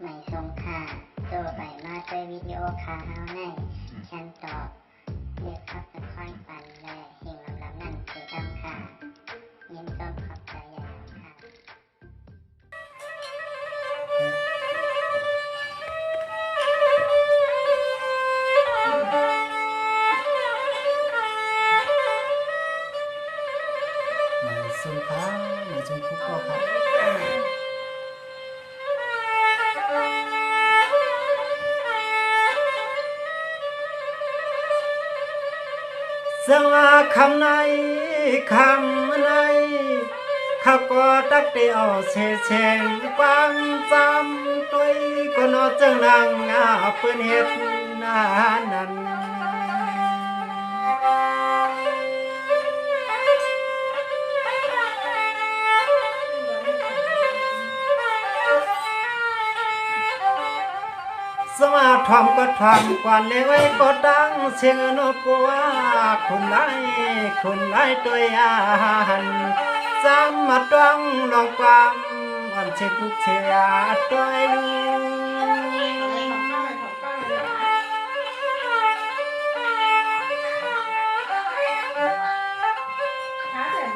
ไม่ทรงค่าตัวใบมาด้วยวิดีโอคาเฮาในฉันตอบเลือกขับตะค่อยปันและเฮงลำนั่นคือดำค่ะยินต้นขอบใจใหญ่ค่ะไม่ทรงค่าไม่ทรงคุกก็ครับสว่าคำในคำในข้าก็ตักเตียวเชเชงความจำตัวก็นอจังนางเปิ้นเฮ็ดนานั้นสมาทอมก็ทอมกวนเลยไว้ก็ดังเสียงนกว่าคนไล่ตัวยานจำมาต้องลองความวันเช็ดลูกเชียตัว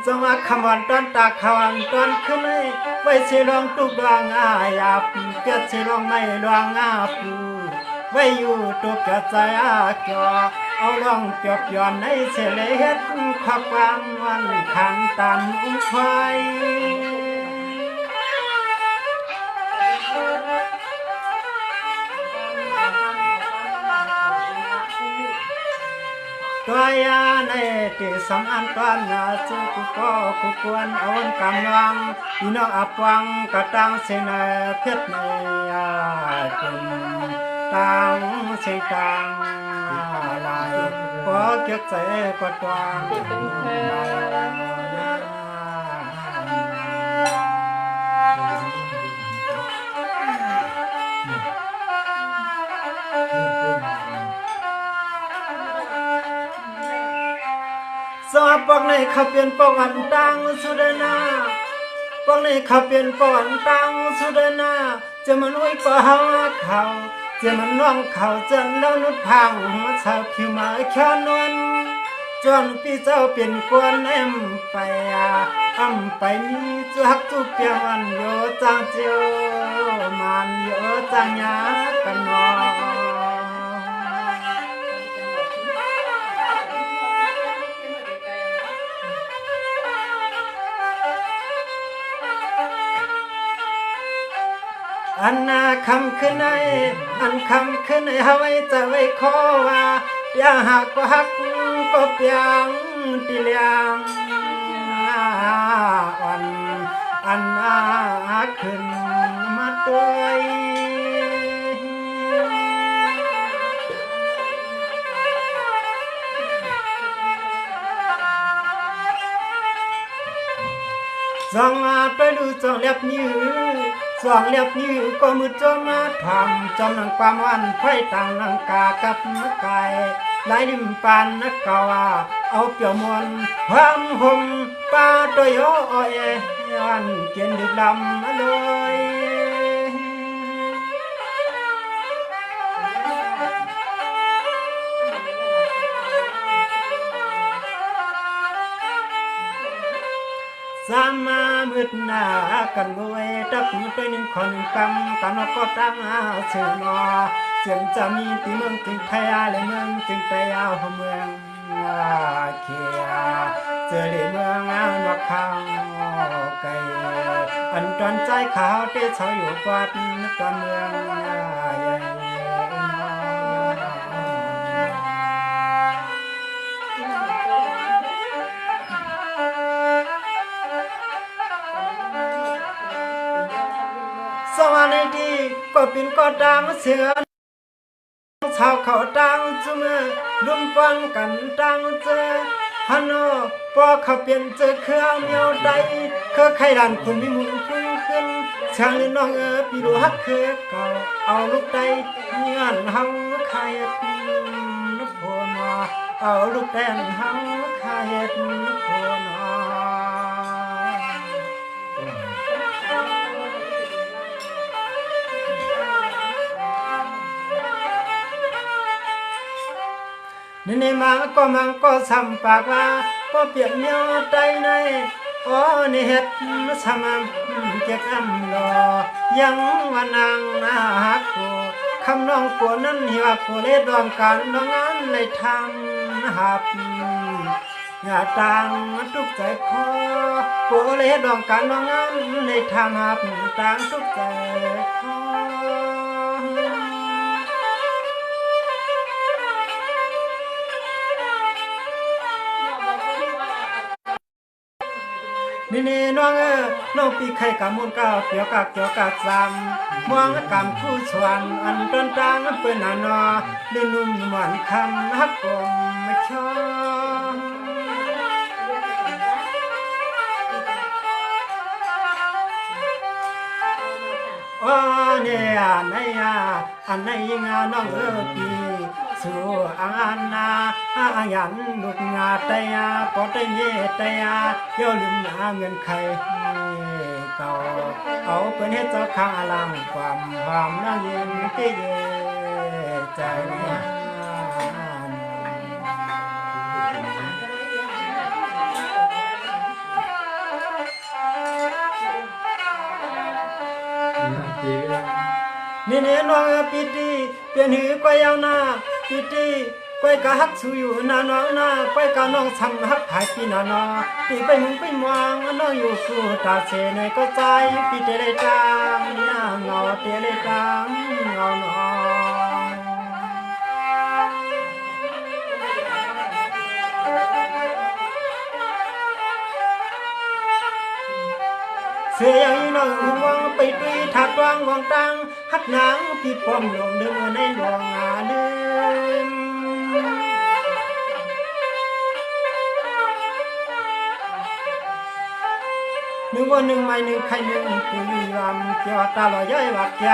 จังว่าคำวันต้นตาคำวันต้นขึ้นเลยไว้เสียลองตุกดวงอาหยาบเกิดเสียลองไม่ดวงอาปูไว้อยู่ตุกกระจายอาจอเอาลองเปียบย้อนในเสลเฮ็ดขอบความวันขันตันควายตัวยาในที่สำอันตอนนาจูกุก็คุควรเอากำลังพี่น้องอับวังกระตังเสนเพชรในจุนตังเสตังลายพอเก็บใจก็ตวงสอบปอกในเขาเปลี่ยนปอกอันตังสุดนาปอกในเขาเปลี่ยนปอกอันตังสุดนาจะมันไว้ปะหาเขาจะมันน้องเขาจนแล้วนุดพังมาชาวขี้มาแค่นวลจนพี่เจ้าเปลี่ยนกวนเอ็มไปไปนี้จักจุเปียวันโยจังเจียวมันโยจังยากันนออันนาคำขึ้นในอันคำขึ้นในหาไว้จะไว้ขอว่าอย่าหักก็หักก็เปียงตีเลียงอันนาขึ้นมาด้วยจองไปดูจองเล็บนิ้วสองเล็บนิ้วก็มือจงมาทำจำนังความวันไฟต่างนังกากับมะไก่ลายดิมปานนักกาวาเอาเปี่ยวมวนความห่มปลาตัวโยเอวันเกียนดึกดำมาเลยสามามืดหน้ากันรวยตักมือไปหนึ่งคนกำกันก็ตั้งเสือนอเจียมจะมีตีเมืองถึงไทยเลยเมืองถึงไทยเอาเมืองเขียเจอเลยเมืองนกเขาไก่อันตอนใจขาวเตะเฉาอยู่วัดตอนเมืองใหญ่สวัสดีก็เป็นก็ดังเสือชาวเขาดังจุเมื่อลุ่มฟังกันดังเจอฮันโนพอเขาเปลี่ยนเจอเครื่องเมียวใดเครือไข่ดันคุณมีมุนพุ่งขึ้นช่างเล่นน้องพี่ดูฮักเคยเก่าเอาลูกใดเงื่อนเฮาไข่ปีนโพนเอาลูกแดนเฮาไข่โพน นี่มังก็ซ้ำปากว่าบ่เปรียบเมียวใจในอ๋อนี่เฮ็ดสมเจ็กอำรอยังว่านางนาฮักกูคำน้องกูนั้นหิว่ากูเลยดวงการน้องงานเลยทำหับอย่าตังทุกใจคอกูเลยดวงการน้องงานเลยทำหับตังทุกใจคอนี่น้องน้องปีไข่กะมุนก้าวเกี่ยวกะซ้ำมองกำคู่สวนอันต้นตางเปิ้นนอได้นุ่มหวานคำฮักกลมไม่ชอบอ๋อเนี่ยอันไหนยิงน้องปีสู่อันนาอายันลูกงาตยาปอดเยตยาเย่อลืมหาเงินใครเก่าเอาเป็นเฮ็ดเจ้าข้างอลังความน่าเย็นเกยใจนี่น้องปีตีเปลี่ยนหือก็ยาวหน้าปีตีก้อยกะฮักสู้อยู่นาน้องนาก้อยกะน้องซ้ำฮักหายปีนาน้อตีไปมึงไปมองน้องอยู่สู้ตาเสในก็ใจปีเตเลยจางเนี่ยเงาเตเลยจางเงาน้องเสียอย่างน้องห่วงไปตุยถัดวางวางตังฮักนางพี่ป้อมหลงดึงในหลวงลืมหนึ่งวันหนึ่งไม่หนึ่งใครหนึ่งปีลำเกี่ยวตาลอยย้อยวักย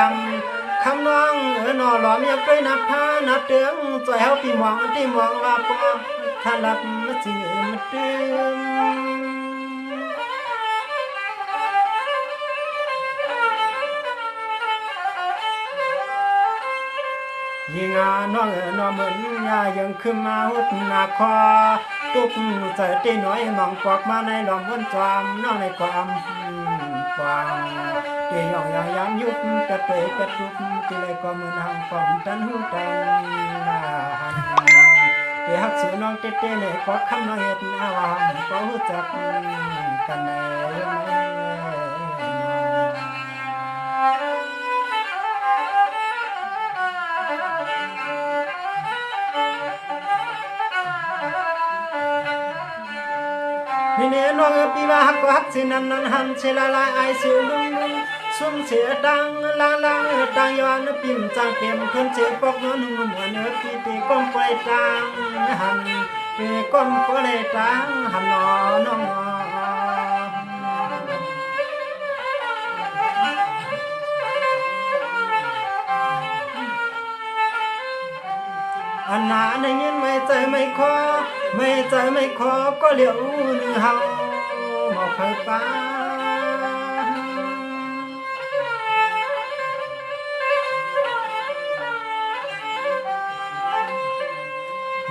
ำคำน้องนอหลอมยังไปนับผ้านับเตืองใจเฮาปีมองที่มองว่าปอถ้าหลับมาสิมาเตือนยิงน้องเหมือนยายังขึ้นมาหุดหนักคอตุกใจตีน้อยมองกวักมาในหลอมวนจอมน้องในความฟังเกี่ยวยายามยุบกระเตยกระตุกที่เลยก็มือทางความตันหูตันเกี่ยหักสูน้องเต้ๆเลยก็คำน้องเห็ดอาวามก็หูจักกันแน่นี่น้องปีว่าฮักก็ฮักสินั้นหันเชลาลายไอสิลุงซุ่มเสียดังลางดังย้อนปิ่มจางเต็มทนเจ็บปอกน้องนุ่มเหมือนพี่ตีก้มไปดังหันตีก้มก็เลยดังหันน้องอันหนาในยินไม่ใจไม่คอไม่ใจไม่คอก็เหลียวหนึ่งเฮาหมอกไฟฟ้า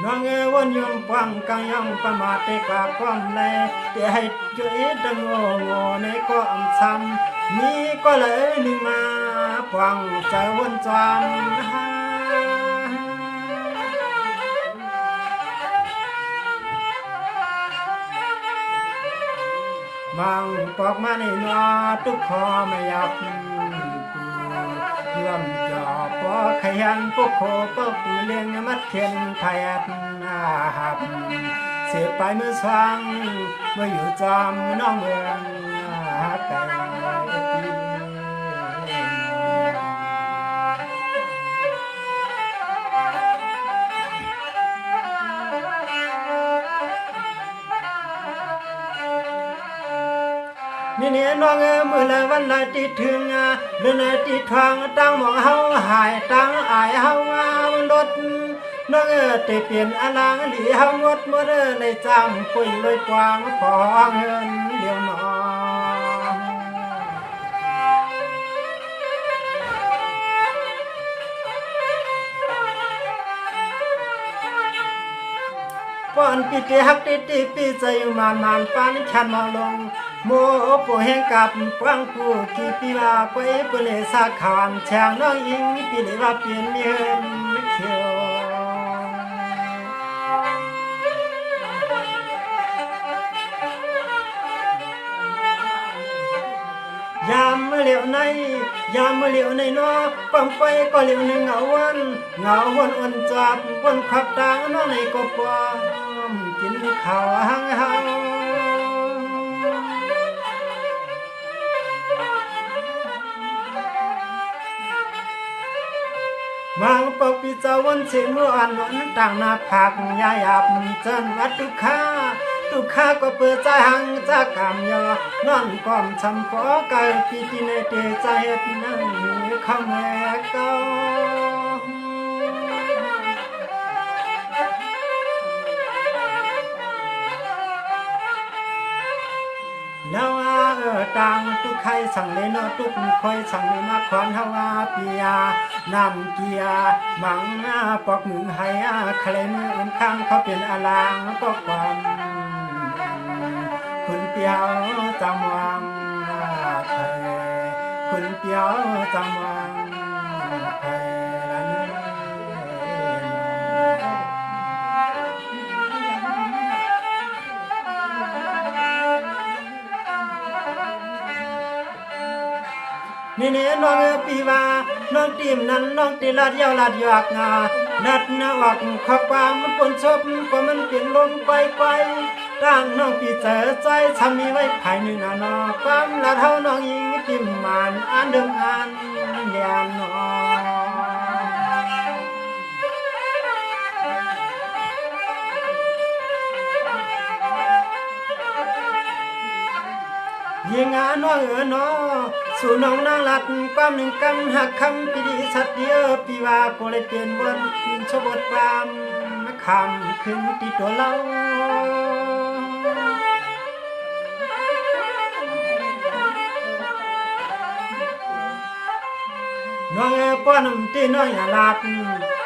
น้องวนยมปังกังยังประมาทเตกาความแลเดี๋ยวให้ช่วยดังโง่ในความซ้ำมีก็เลยหนึ่งมาปังใจวนจำมังปอกมาในนอทุกคอไม่ยับย่อมจอปอขยันปุกโคปุกเลี้ยงมัดเขียนไทยหับเสียไปมือสว่างเมื่ออยู่จอมน้องเมืองไก่นี่น้องมือละวันละติดถึงเดินติดทางตั้งมองเฮาหายตั้งอายเฮารถน้องเตเปลี่ยนอลางหลีเฮาหมดเลยจำปุยเลยกวางพอเงินเดียวน้อง ป้อนปีเตฮักติติปีใจมานปานขันมาลงโมโปแห่งกับปวงกูกี่ปีว่าไปเปเลสาขามแฉงน้องอิงปีนี้ว่าเปลี่ยนเมียนเขียวยามเมื่อเหลียวในยามเมื่อเหลียวในนอปั๊มไปก็เหลียวในเงาวันอ่อนจับวันขับตางน้องในก็ปอมกินข้าวหังเฮามางปกปีเจ้าวันเสียงมืออ่อนนต่างนาผักยาหยาบจันวัดตุข้าก็เปิดใจหังจากกามยอนอนก้อมชำปอไก่ปีติเนเตใจเฮ็ดนั่งข้าแม่เก้าแล้วต่างตุกไข่สั่งเลยเนาะตุกคอยสั่งเลยมาขอนเฮาปียานำเกียมังปอกมือให้ใครมือข้างเขาเป็นอลางปอกความคุณเปียวจำวังไทยคุณเปียวจำวังไทยละเนนี่น้องปีว่าน้องตีมนั้นน้องตีลาดยาวลาดยากงานัดนาวักขอบความมันปนชบก็มันเปลี่ยนลมไปตั้งน้องปีเจอใจทำมีไว้ภายในนอความละเท่าน้องยิงติมมานอ่านเดิมอ่านแยมนอยิงน้องน้อสู่น้องนางลัดความหนึ่งกำหักคำปีดีสัตเดียวปีว่าก็เลยเปลี่ยนวันชบทความคำขึ้นตีตัวเราน้องป้อนำตีน้องอย่าลัด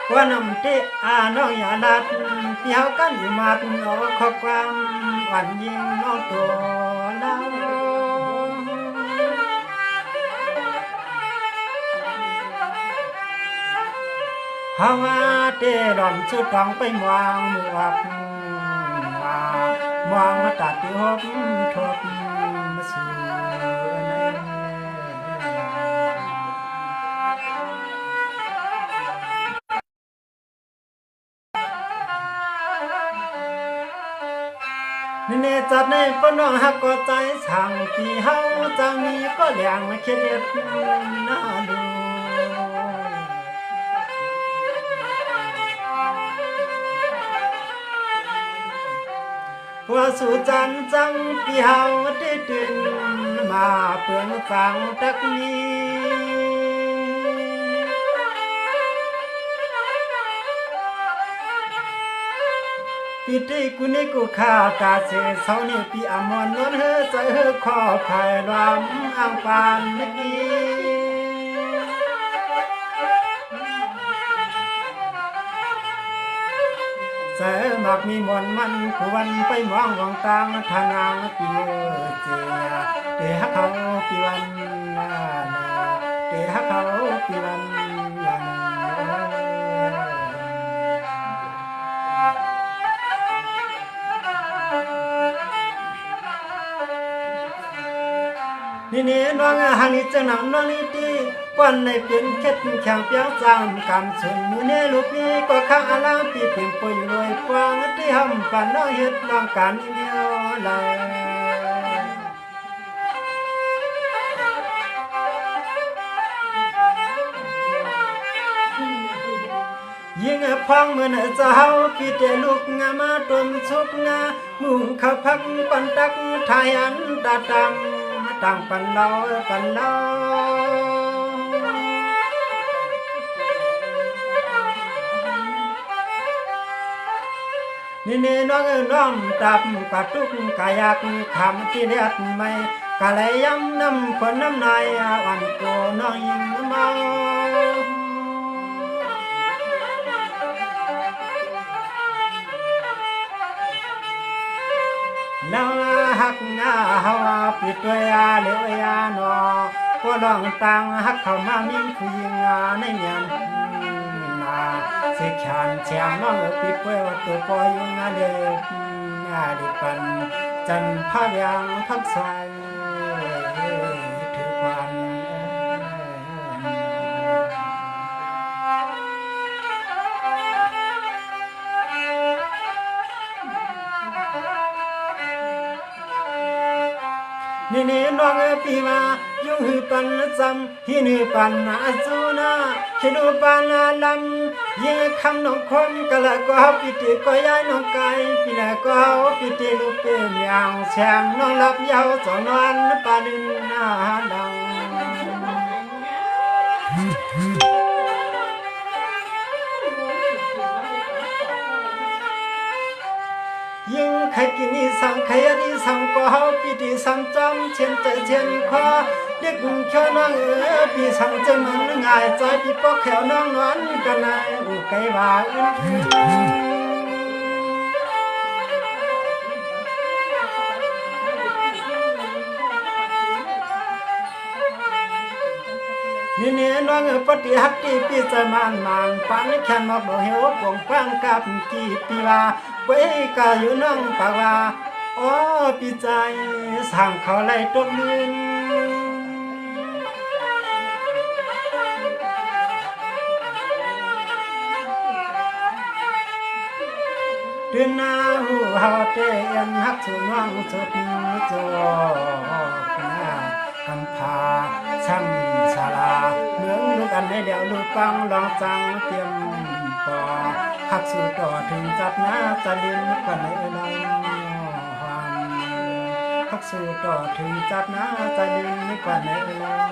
ป้อนำตีน้องอย่าลัดเปียวกันอยู่มาเอาข้อความหวานยิงน้องตัวเราฮาวาเตดอนสุดต้องไปมองมือวับมองมาตัดที่หบทบมาสู่เนจัดในปนองหักก็ใจสั่งที่เฮาจะมีก็แหลงมาเข็ดน่าดูพวสู่จันจังปีเฮาได้ดึงมาเพื่อนฟังตักนี้ปีที่กูนี่กูข้าตาเสียเสานี่ปีอมรนวลเฮใจเฮขอภายรำอ่างปานเมื่อกี้เสมักมีมนมันกูวันไปมองวางตางทานางปีเจียเตะเขาปีวันเตะเขาปีวันนี่น้องหันนี่จะนำน้องนี่ตีป้อนในเป็นเค็ดแข็งเปียงจางกำสุนมือเนลูกพี่ก็ข้างอลางปีเปลี่ยนป่วยรวยกว้างที่ห้ำปันน้องเฮ็ดน้องการเดียวเลยยิ่งพังเหมือนเจ้าปีเตลูกงามาต้มชุกงามุ่งข้าพักปันตักทายันตาตังต่างปันเรานี่น้องตับกะตุกกะยักคำที่เลียดไม่กะเลยย้ำน้ำคนน้ำนายวันโกน้องยิงเมา หักงาเฮาปิดตัวยาเหลวยาหนอพวกน้องตังหักเข้ามามิ่งผู้หญิงในเมียนนาสิขานเชียงน้องปิดเป้ว่าตัวปอยอยู่งาเด็กงาดิปันจันพะยังพักใสถือควันนี่น้องปีมายุ่งหือปันจำหินือปันอาจูนาหินูปันลำยิงคำน้องคมกะละก็ปิติก็ย้ายน้องไก่ปีละก็ปิติลูกเป็นอย่างแฉงน้องหลับยาวจอนวันปาลินนาดังยิ่งใครกินนี่สังใครดีสังก็เฮาปีติสังจำเช่นใจเช่นคอเด็กแค่น้องปีสังใจมันง่ายใจปีปอกแขวน้องนวลกันนายอุไกว่านี่น้องปฏิหักตีปีใจมันปันแค่นอกดอกเหวปวงฟังกับกี่ปีว่าไว้กาอยู่น้องปากว่าอ๋อปีใจสั่งเขาไล่ตกลืนเดือนหน้าหูเฮาเต้นฮักสู่น้องสุดจอกกำพาช้ำชาลาเมืองลูกอันให้เดียวลูกฟังลองจังเตรียมปอหักสู่ต่อถึงจับหน้าจะดินกันในลองหักสู่ต่อถึงจับหน้าจะดินกันในลอง